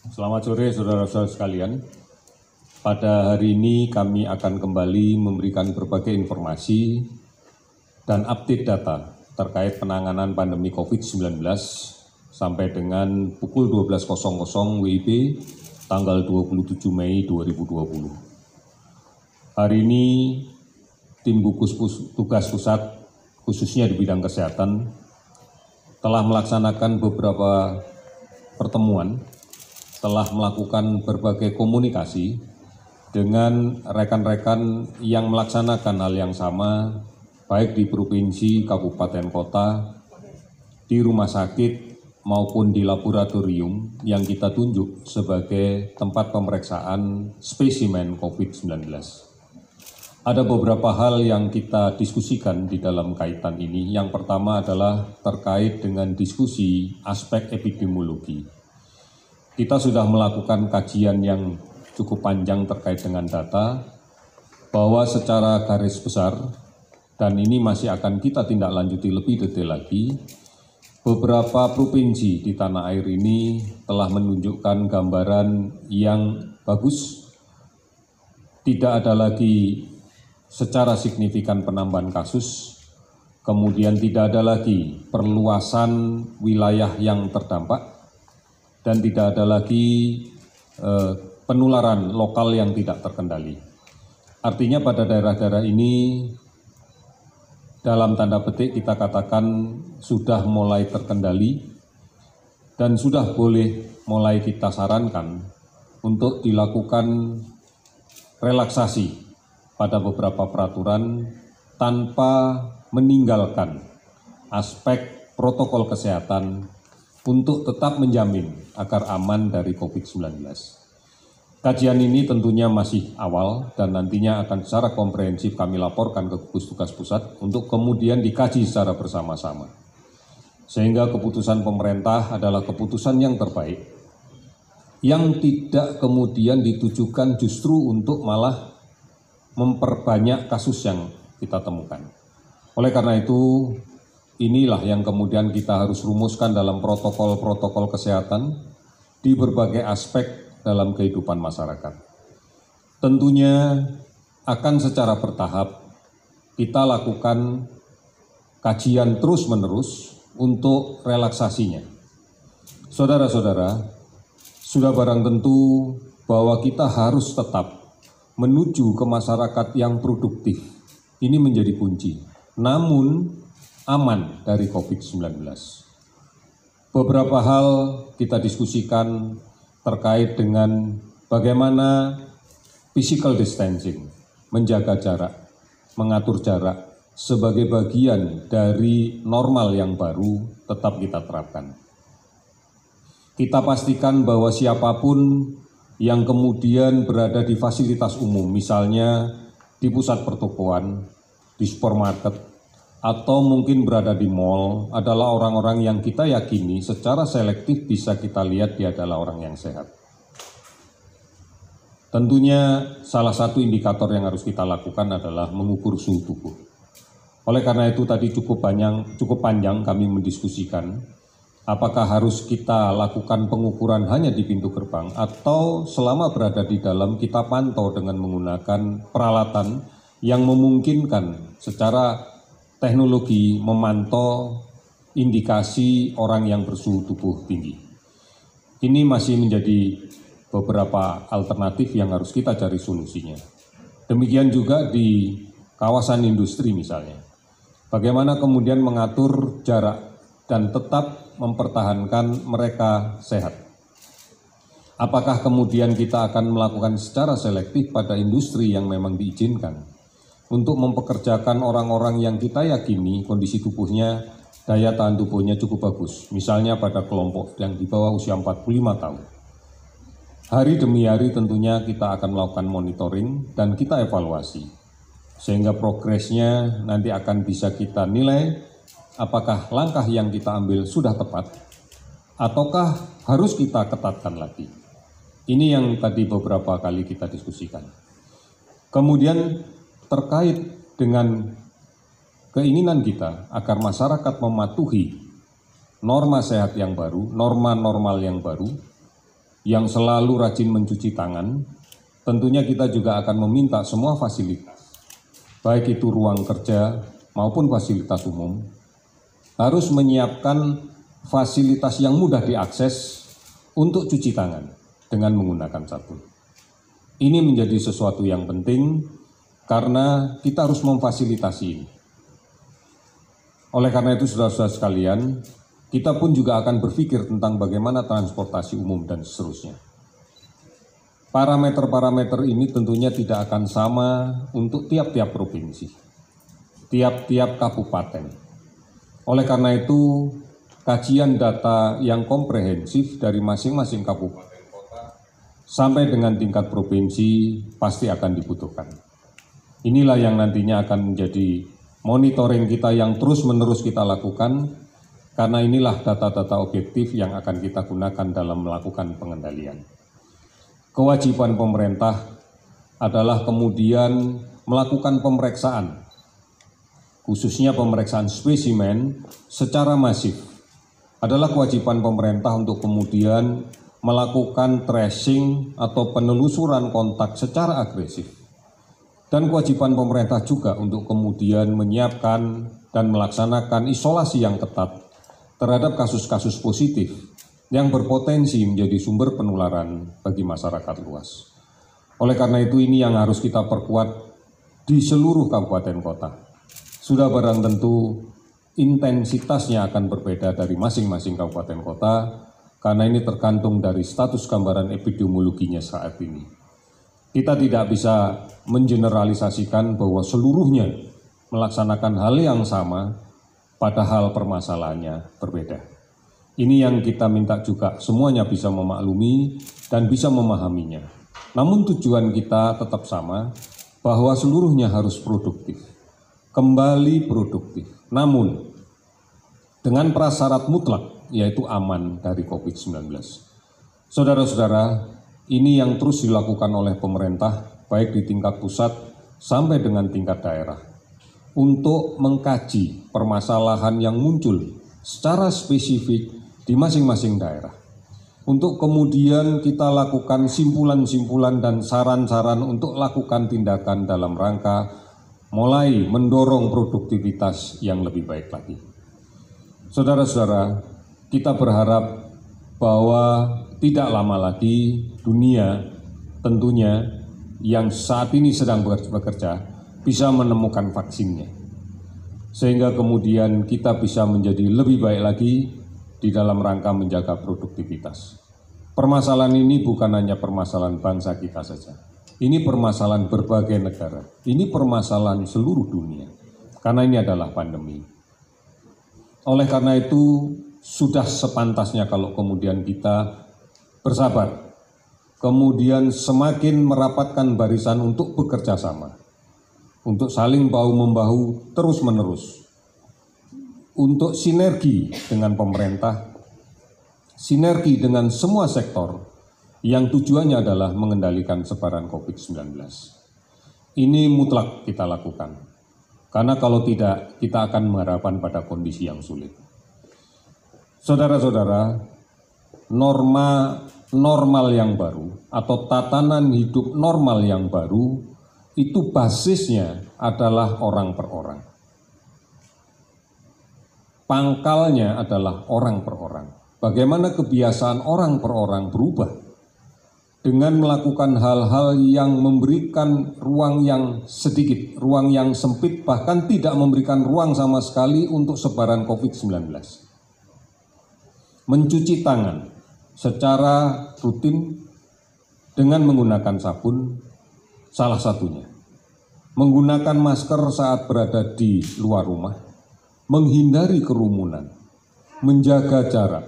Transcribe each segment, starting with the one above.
Selamat sore saudara-saudara sekalian. Pada hari ini kami akan kembali memberikan berbagai informasi dan update data terkait penanganan pandemi COVID-19 sampai dengan pukul 12.00 WIB tanggal 27 Mei 2020. Hari ini tim gugus tugas pusat khususnya di bidang kesehatan telah melaksanakan beberapa pertemuan, telah melakukan berbagai komunikasi dengan rekan-rekan yang melaksanakan hal yang sama, baik di provinsi, kabupaten, kota, di rumah sakit maupun di laboratorium yang kita tunjuk sebagai tempat pemeriksaan spesimen COVID-19. Ada beberapa hal yang kita diskusikan di dalam kaitan ini. Yang pertama adalah terkait dengan diskusi aspek epidemiologi. Kita sudah melakukan kajian yang cukup panjang terkait dengan data, bahwa secara garis besar, dan ini masih akan kita tindak lanjuti lebih detail lagi, beberapa provinsi di tanah air ini telah menunjukkan gambaran yang bagus. Tidak ada lagi secara signifikan penambahan kasus, kemudian tidak ada lagi perluasan wilayah yang terdampak, dan tidak ada lagi penularan lokal yang tidak terkendali. Artinya pada daerah-daerah ini, dalam tanda petik kita katakan sudah mulai terkendali dan sudah boleh mulai kita sarankan untuk dilakukan relaksasi pada beberapa peraturan tanpa meninggalkan aspek protokol kesehatan untuk tetap menjamin agar aman dari COVID-19. Kajian ini tentunya masih awal dan nantinya akan secara komprehensif kami laporkan ke gugus tugas pusat untuk kemudian dikaji secara bersama-sama. Sehingga keputusan pemerintah adalah keputusan yang terbaik, yang tidak kemudian ditujukan justru untuk malah memperbanyak kasus yang kita temukan. Oleh karena itu, inilah yang kemudian kita harus rumuskan dalam protokol-protokol kesehatan di berbagai aspek dalam kehidupan masyarakat. Tentunya akan secara bertahap kita lakukan kajian terus-menerus untuk relaksasinya. Saudara-saudara, sudah barang tentu bahwa kita harus tetap menuju ke masyarakat yang produktif. Ini menjadi kunci. Namun aman dari COVID-19. Beberapa hal kita diskusikan terkait dengan bagaimana physical distancing, menjaga jarak, mengatur jarak sebagai bagian dari normal yang baru tetap kita terapkan. Kita pastikan bahwa siapapun yang kemudian berada di fasilitas umum, misalnya di pusat pertokoan, di supermarket, atau mungkin berada di mal, adalah orang-orang yang kita yakini secara selektif bisa kita lihat dia adalah orang yang sehat. Tentunya salah satu indikator yang harus kita lakukan adalah mengukur suhu tubuh. Oleh karena itu tadi cukup panjang kami mendiskusikan apakah harus kita lakukan pengukuran hanya di pintu gerbang atau selama berada di dalam kita pantau dengan menggunakan peralatan yang memungkinkan secara teknologi memantau indikasi orang yang bersuhu tubuh tinggi. Ini masih menjadi beberapa alternatif yang harus kita cari solusinya. Demikian juga di kawasan industri misalnya. Bagaimana kemudian mengatur jarak dan tetap mempertahankan mereka sehat. Apakah kemudian kita akan melakukan secara selektif pada industri yang memang diizinkan untuk mempekerjakan orang-orang yang kita yakini kondisi tubuhnya, daya tahan tubuhnya cukup bagus, misalnya pada kelompok yang di bawah usia 45 tahun. Hari demi hari tentunya kita akan melakukan monitoring dan kita evaluasi, sehingga progresnya nanti akan bisa kita nilai apakah langkah yang kita ambil sudah tepat, ataukah harus kita ketatkan lagi. Ini yang tadi beberapa kali kita diskusikan. Kemudian terkait dengan keinginan kita agar masyarakat mematuhi norma sehat yang baru, norma normal yang baru, yang selalu rajin mencuci tangan, tentunya kita juga akan meminta semua fasilitas, baik itu ruang kerja maupun fasilitas umum, harus menyiapkan fasilitas yang mudah diakses untuk cuci tangan dengan menggunakan sabun. Ini menjadi sesuatu yang penting karena kita harus memfasilitasi ini. Oleh karena itu, saudara-saudara sekalian, kita pun juga akan berpikir tentang bagaimana transportasi umum dan seterusnya. Parameter-parameter ini tentunya tidak akan sama untuk tiap-tiap provinsi, tiap-tiap kabupaten. Oleh karena itu, kajian data yang komprehensif dari masing-masing kabupaten kota sampai dengan tingkat provinsi pasti akan dibutuhkan. Inilah yang nantinya akan menjadi monitoring kita yang terus-menerus kita lakukan, karena inilah data-data objektif yang akan kita gunakan dalam melakukan pengendalian. Kewajiban pemerintah adalah kemudian melakukan pemeriksaan, khususnya pemeriksaan spesimen secara masif. Adalah kewajiban pemerintah untuk kemudian melakukan tracing atau penelusuran kontak secara agresif. Dan kewajiban pemerintah juga untuk kemudian menyiapkan dan melaksanakan isolasi yang ketat terhadap kasus-kasus positif yang berpotensi menjadi sumber penularan bagi masyarakat luas. Oleh karena itu, ini yang harus kita perkuat di seluruh kabupaten kota. Sudah barang tentu intensitasnya akan berbeda dari masing-masing kabupaten kota, karena ini tergantung dari status gambaran epidemiologinya saat ini. Kita tidak bisa mengeneralisasikan bahwa seluruhnya melaksanakan hal yang sama, padahal permasalahannya berbeda. Ini yang kita minta juga semuanya bisa memaklumi dan bisa memahaminya. Namun tujuan kita tetap sama, bahwa seluruhnya harus produktif, kembali produktif. Namun dengan prasyarat mutlak, yaitu aman dari COVID-19. Saudara-saudara, ini yang terus dilakukan oleh pemerintah, baik di tingkat pusat sampai dengan tingkat daerah, untuk mengkaji permasalahan yang muncul secara spesifik di masing-masing daerah. Untuk kemudian kita lakukan simpulan-simpulan dan saran-saran untuk lakukan tindakan dalam rangka mulai mendorong produktivitas yang lebih baik lagi. Saudara-saudara, kita berharap bahwa tidak lama lagi dunia tentunya yang saat ini sedang bekerja bisa menemukan vaksinnya. Sehingga kemudian kita bisa menjadi lebih baik lagi di dalam rangka menjaga produktivitas. Permasalahan ini bukan hanya permasalahan bangsa kita saja. Ini permasalahan berbagai negara. Ini permasalahan seluruh dunia. Karena ini adalah pandemi. Oleh karena itu, sudah sepantasnya kalau kemudian kita bersabar. Kemudian semakin merapatkan barisan untuk bekerja sama. Untuk saling bahu-membahu terus-menerus. Untuk sinergi dengan pemerintah, sinergi dengan semua sektor yang tujuannya adalah mengendalikan sebaran COVID-19. Ini mutlak kita lakukan, karena kalau tidak kita akan menghadapkan pada kondisi yang sulit. Saudara-saudara, norma normal yang baru atau tatanan hidup normal yang baru itu basisnya adalah orang per orang. Pangkalnya adalah orang per orang. Bagaimana kebiasaan orang per orang berubah dengan melakukan hal-hal yang memberikan ruang yang sedikit, ruang yang sempit, bahkan tidak memberikan ruang sama sekali untuk sebaran COVID-19. Mencuci tangan secara rutin dengan menggunakan sabun, salah satunya. Menggunakan masker saat berada di luar rumah. Menghindari kerumunan, menjaga jarak.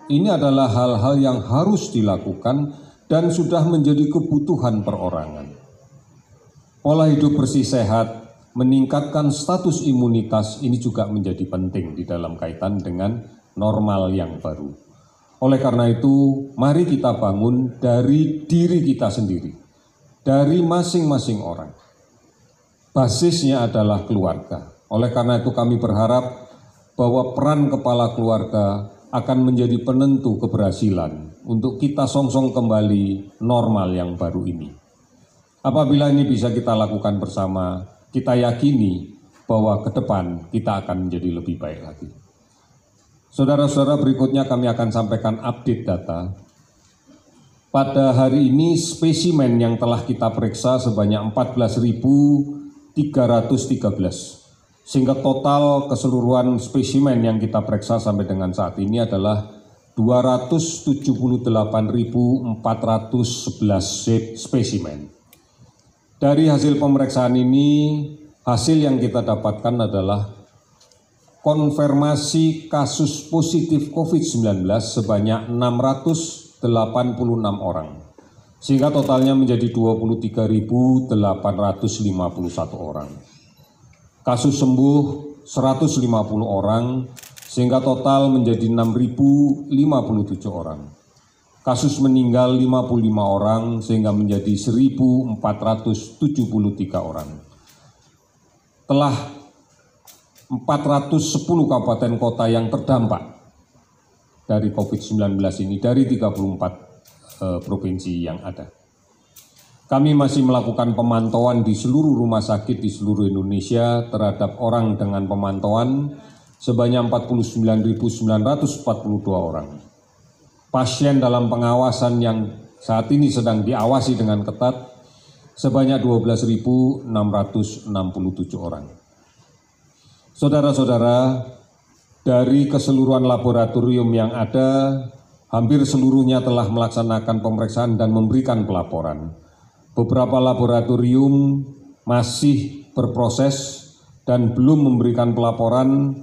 Ini adalah hal-hal yang harus dilakukan dan sudah menjadi kebutuhan perorangan. Pola hidup bersih sehat, meningkatkan status imunitas ini juga menjadi penting di dalam kaitan dengan normal yang baru. Oleh karena itu, mari kita bangun dari diri kita sendiri, dari masing-masing orang. Basisnya adalah keluarga. Oleh karena itu kami berharap bahwa peran kepala keluarga, akan menjadi penentu keberhasilan untuk kita songsong kembali normal yang baru ini. Apabila ini bisa kita lakukan bersama, kita yakini bahwa ke depan kita akan menjadi lebih baik lagi. Saudara-saudara, berikutnya kami akan sampaikan update data. Pada hari ini spesimen yang telah kita periksa sebanyak 14.313. Sehingga total keseluruhan spesimen yang kita periksa sampai dengan saat ini adalah 278.411 spesimen. Dari hasil pemeriksaan ini, hasil yang kita dapatkan adalah konfirmasi kasus positif COVID-19 sebanyak 686 orang, sehingga totalnya menjadi 23.851 orang. Kasus sembuh 150 orang, sehingga total menjadi 6.057 orang. Kasus meninggal 55 orang, sehingga menjadi 1.473 orang. Telah 410 kabupaten kota yang terdampak dari COVID-19 ini dari 34 provinsi yang ada. Kami masih melakukan pemantauan di seluruh rumah sakit di seluruh Indonesia terhadap orang dengan pemantauan sebanyak 49.942 orang. Pasien dalam pengawasan yang saat ini sedang diawasi dengan ketat sebanyak 12.667 orang. Saudara-saudara, dari keseluruhan laboratorium yang ada, hampir seluruhnya telah melaksanakan pemeriksaan dan memberikan pelaporan. Beberapa laboratorium masih berproses dan belum memberikan pelaporan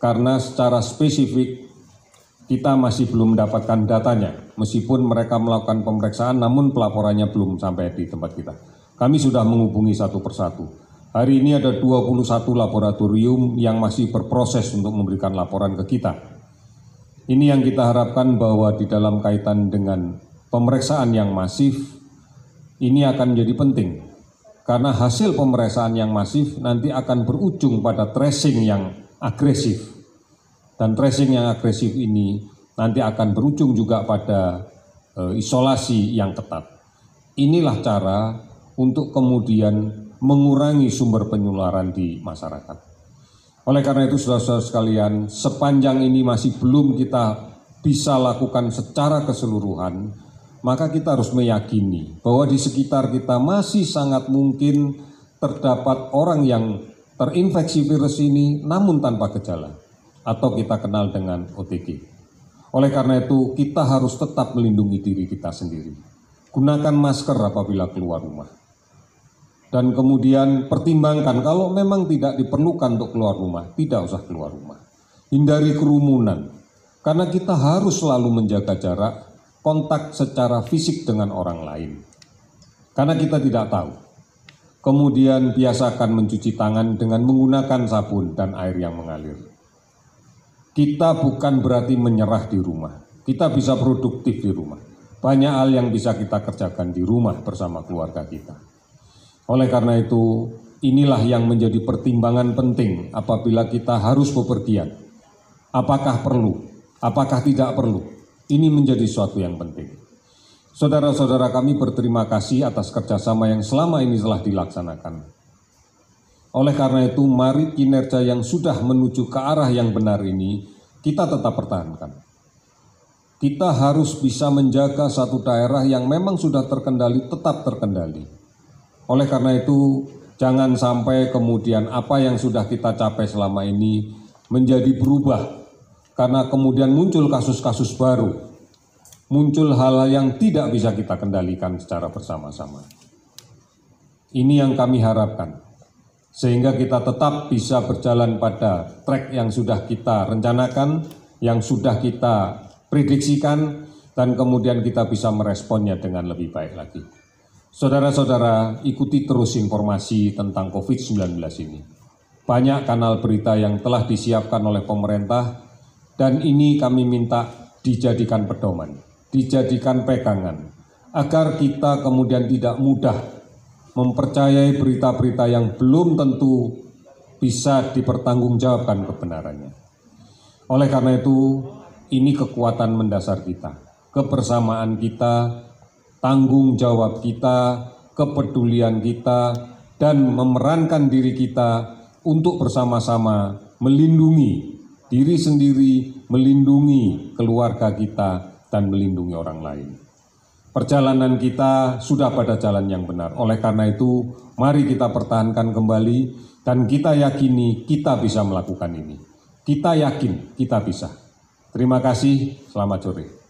karena secara spesifik kita masih belum mendapatkan datanya. Meskipun mereka melakukan pemeriksaan namun pelaporannya belum sampai di tempat kita. Kami sudah menghubungi satu persatu. Hari ini ada 21 laboratorium yang masih berproses untuk memberikan laporan ke kita. Ini yang kita harapkan bahwa di dalam kaitan dengan pemeriksaan yang masif, ini akan menjadi penting, karena hasil pemeriksaan yang masif nanti akan berujung pada tracing yang agresif. Dan tracing yang agresif ini nanti akan berujung juga pada isolasi yang ketat. Inilah cara untuk kemudian mengurangi sumber penularan di masyarakat. Oleh karena itu, saudara-saudara sekalian, sepanjang ini masih belum kita bisa lakukan secara keseluruhan, maka kita harus meyakini bahwa di sekitar kita masih sangat mungkin terdapat orang yang terinfeksi virus ini namun tanpa gejala atau kita kenal dengan OTG. Oleh karena itu kita harus tetap melindungi diri kita sendiri. Gunakan masker apabila keluar rumah. Dan kemudian pertimbangkan kalau memang tidak diperlukan untuk keluar rumah, tidak usah keluar rumah. Hindari kerumunan, karena kita harus selalu menjaga jarak, kontak secara fisik dengan orang lain. Karena kita tidak tahu. Kemudian biasakan mencuci tangan dengan menggunakan sabun dan air yang mengalir. Kita bukan berarti menyerah di rumah. Kita bisa produktif di rumah. Banyak hal yang bisa kita kerjakan di rumah bersama keluarga kita. Oleh karena itu, inilah yang menjadi pertimbangan penting apabila kita harus bepergian. Apakah perlu? Apakah tidak perlu? Ini menjadi suatu yang penting. Saudara-saudara kami berterima kasih atas kerjasama yang selama ini telah dilaksanakan. Oleh karena itu, mari kinerja yang sudah menuju ke arah yang benar ini kita tetap pertahankan. Kita harus bisa menjaga satu daerah yang memang sudah terkendali tetap terkendali. Oleh karena itu, jangan sampai kemudian apa yang sudah kita capai selama ini menjadi berubah. Karena kemudian muncul kasus-kasus baru, muncul hal yang tidak bisa kita kendalikan secara bersama-sama. Ini yang kami harapkan, sehingga kita tetap bisa berjalan pada track yang sudah kita rencanakan, yang sudah kita prediksikan, dan kemudian kita bisa meresponnya dengan lebih baik lagi. Saudara-saudara, ikuti terus informasi tentang COVID-19 ini. Banyak kanal berita yang telah disiapkan oleh pemerintah, dan ini kami minta dijadikan pedoman, dijadikan pegangan, agar kita kemudian tidak mudah mempercayai berita-berita yang belum tentu bisa dipertanggungjawabkan kebenarannya. Oleh karena itu, ini kekuatan mendasar kita, kebersamaan kita, tanggung jawab kita, kepedulian kita, dan memerankan diri kita untuk bersama-sama melindungi diri sendiri, melindungi keluarga kita, dan melindungi orang lain. Perjalanan kita sudah pada jalan yang benar. Oleh karena itu, mari kita pertahankan kembali dan kita yakini kita bisa melakukan ini. Kita yakin kita bisa. Terima kasih, selamat sore.